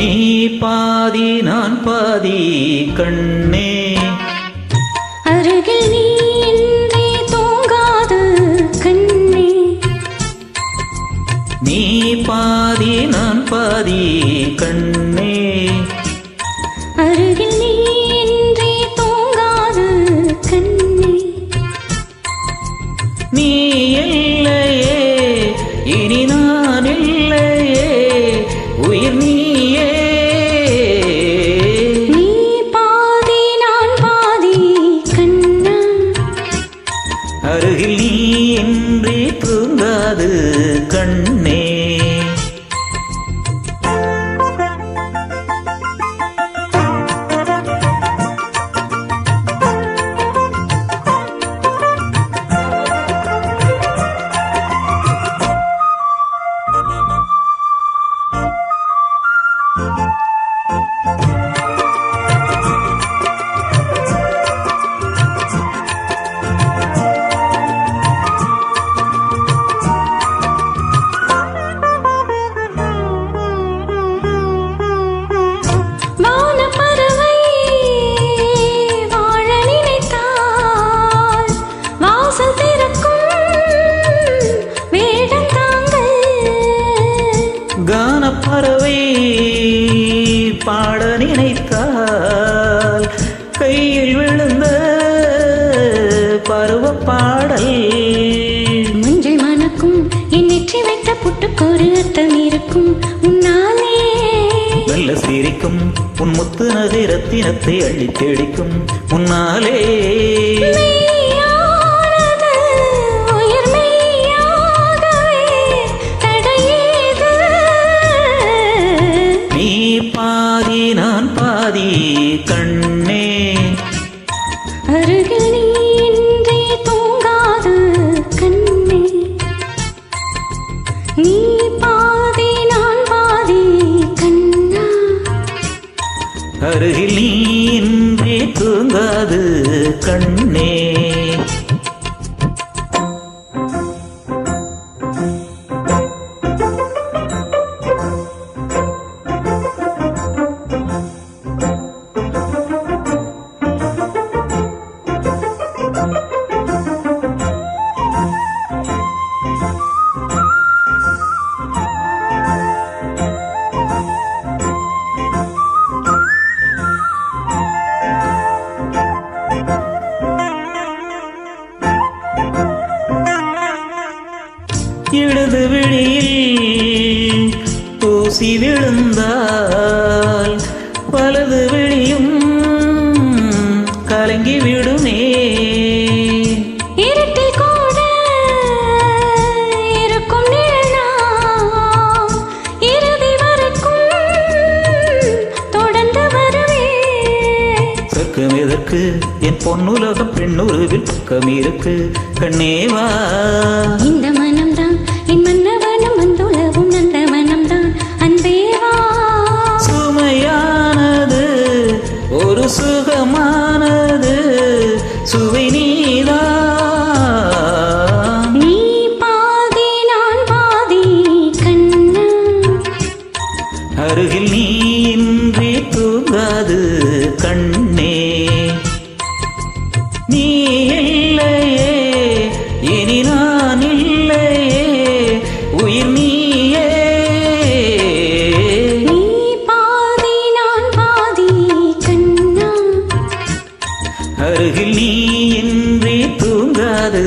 நீ பாதி நான் பாதி கண்ணே, அருகில் நீ இன்றி தூங்காது கண்ணே. நீ பாதி நான் பாதி கண்ணே, அருகில் நீ இன்றி தூங்காது கண்ணே. நீ இல்லையே இனி நான் இல்லையே, உயிர் நீயே. நீ பாதி நான் பாதி கண்ணா, அருகில் நீ இன்றி தூங்காது கண்ணே. வானப்பறவை வாழ நினைத்தால் வாசல் திறக்கும் வேடம் தாங்கள். கானப்பறவை பாட நினைத்தால் கையில் விழுந்த பருவ பாடல். மஞ்சள் மணக்கும் என் நெற்றி வைத்த புட்டுக்கொரு அர்த்தம் இருக்கும் உன்னாலே. நல்ல சிரிக்கும் உன் முத்து நகை ரத்தினத்தை அள்ளி தேடிக்கும் முன்னாலே. மெய்யானது உயிர் மெய்யாகவே தடையேது. நீ பாதி நான் பாதி கண்ணே, அருகில் நீ இன்றி தூங்காது கண்ணே. நீ பாதி நான் பாதி கண்ணா, அருகில் நீ இன்றி தூங்காது கண்ணே. இடது விழியில் தூசி விழுந்தால் வலது விழியும் கலங்கி விடுமே. இருட்டில் கூட இருக்கும் நிழலாம் இறுதி வரைக்கும் தொடர்ந்து வருவே. சொர்க்கம் எதற்கு என் பொன்னுலகம் பெண்ணுருவில் பக்கம் இருக்கு கண்ணேவா. இந்த மனம்தான் என் மன்னவனும் வந்துளவும் அந்த மனம்தான் அன்பேவா. சுமையானது ஒரு சுகமானது சுவை நீதான். நீ பாதி நான் பாதி கண்ணா, அருகில் நீ இன்றி தூங்காது கண்ணே. நீ இல்லையே இனி நான் இல்லையே, உயிர் நீயே. நீ பாதி நான் பாதி கண்ணா, அருகில் நீ இன்றி தூங்காது